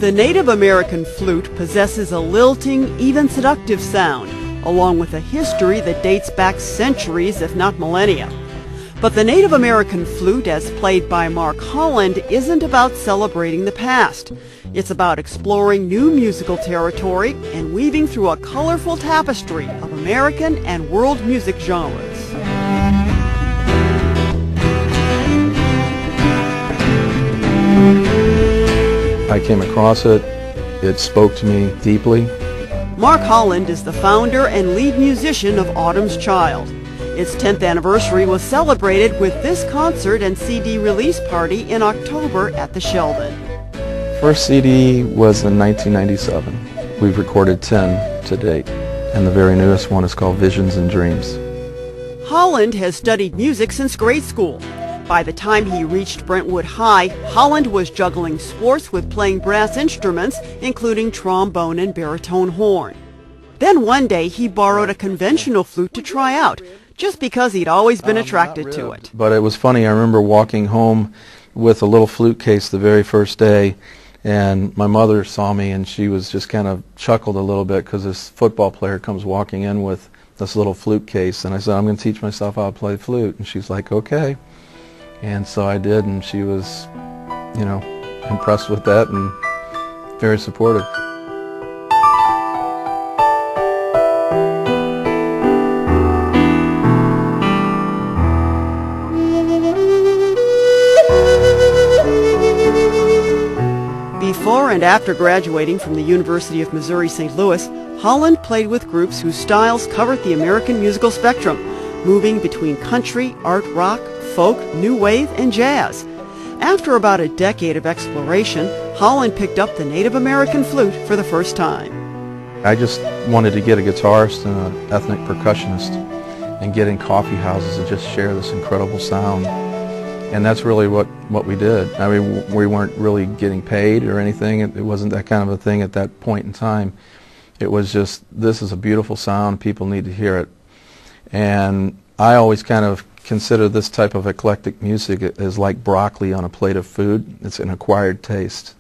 The Native American flute possesses a lilting, even seductive sound, along with a history that dates back centuries, if not millennia. But the Native American flute, as played by Mark Holland, isn't about celebrating the past. It's about exploring new musical territory and weaving through a colorful tapestry of American and world music genres. I came across it. It spoke to me deeply. Mark Holland is the founder and lead musician of Autumn's Child. Its 10th anniversary was celebrated with this concert and CD release party in October at the Sheldon. First CD was in 1997. We've recorded 10 to date, and the very newest one is called Visions and Dreams. Holland has studied music since grade school. By the time he reached Brentwood High, Holland was juggling sports with playing brass instruments, including trombone and baritone horn. Then one day he borrowed a conventional flute to try out, just because he'd always been attracted to it. But it was funny, I remember walking home with a little flute case the very first day, and my mother saw me and she was just kind of chuckled a little bit because this football player comes walking in with this little flute case, and I said, I'm going to teach myself how to play flute, and she's like, okay. And so I did, and she was, impressed with that and very supportive. Before and after graduating from the University of Missouri St. Louis, Holland played with groups whose styles covered the American musical spectrum, moving between country, art rock, folk, new wave, and jazz. After about a decade of exploration, Holland picked up the Native American flute for the first time. I just wanted to get a guitarist and an ethnic percussionist and get in coffee houses and just share this incredible sound. And that's really what we did. I mean, we weren't really getting paid or anything. It wasn't that kind of a thing at that point in time. It was just, this is a beautiful sound, people need to hear it. And I always kind of consider this type of eclectic music as like broccoli on a plate of food. It's an acquired taste.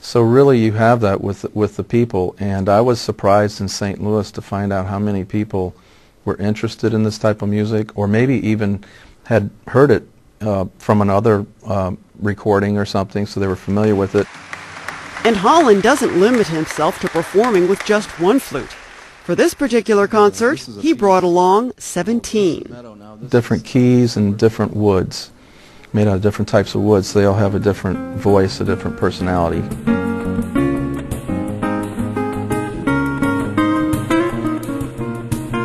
So really you have that with the people, and I was surprised in St. Louis to find out how many people were interested in this type of music, or maybe even had heard it from another recording or something, so they were familiar with it. And Holland doesn't limit himself to performing with just one flute. For this particular concert, he brought along 17. Different keys and different woods, made out of different types of woods, so they all have a different voice, a different personality.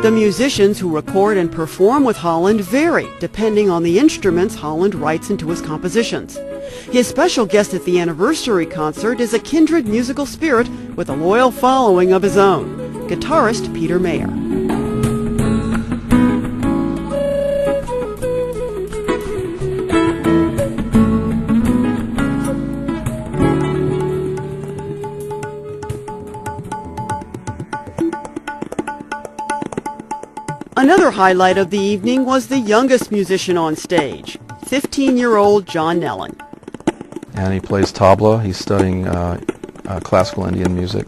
The musicians who record and perform with Holland vary, depending on the instruments Holland writes into his compositions. His special guest at the anniversary concert is a kindred musical spirit with a loyal following of his own, guitarist Peter Mayer. Another highlight of the evening was the youngest musician on stage, 15-year-old John Nellen. And he plays tabla. He's studying classical Indian music.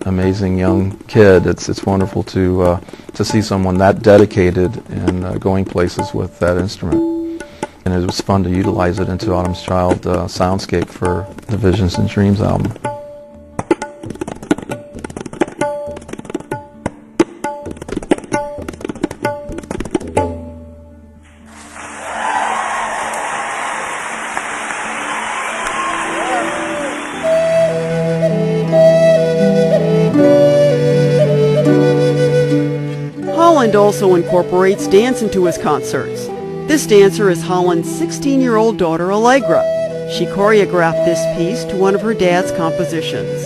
Amazing young kid. It's wonderful to see someone that dedicated and going places with that instrument. And it was fun to utilize it into Autumn's Child soundscape for the Visions and Dreams album. Holland also incorporates dance into his concerts. This dancer is Holland's 16-year-old daughter, Allegra. She choreographed this piece to one of her dad's compositions.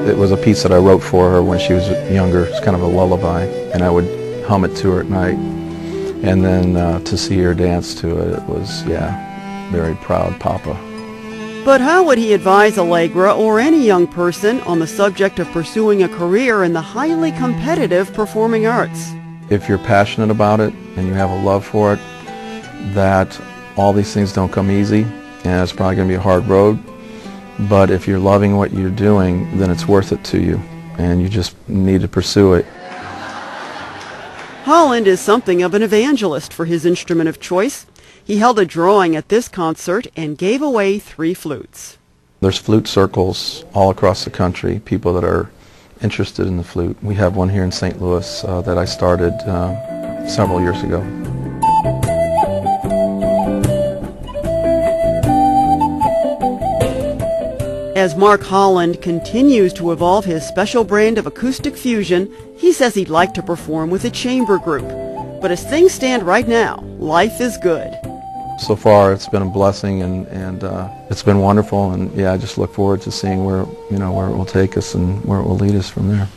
It was a piece that I wrote for her when she was younger. It's kind of a lullaby, and I would hum it to her at night. And then to see her dance to it, it was, very proud papa. But how would he advise Allegra or any young person on the subject of pursuing a career in the highly competitive performing arts? If you're passionate about it and you have a love for it, that all these things don't come easy, and it's probably going to be a hard road, But if you're loving what you're doing, then it's worth it to you, and you just need to pursue it. Holland is something of an evangelist for his instrument of choice. He held a drawing at this concert and gave away 3 flutes. There's flute circles all across the country, people that are interested in the flute. We have one here in St. Louis that I started several years ago. As Mark Holland continues to evolve his special brand of acoustic fusion, he says he'd like to perform with a chamber group. But as things stand right now, life is good. So far, it's been a blessing, and it's been wonderful. And yeah, I just look forward to seeing where it will take us and where it will lead us from there.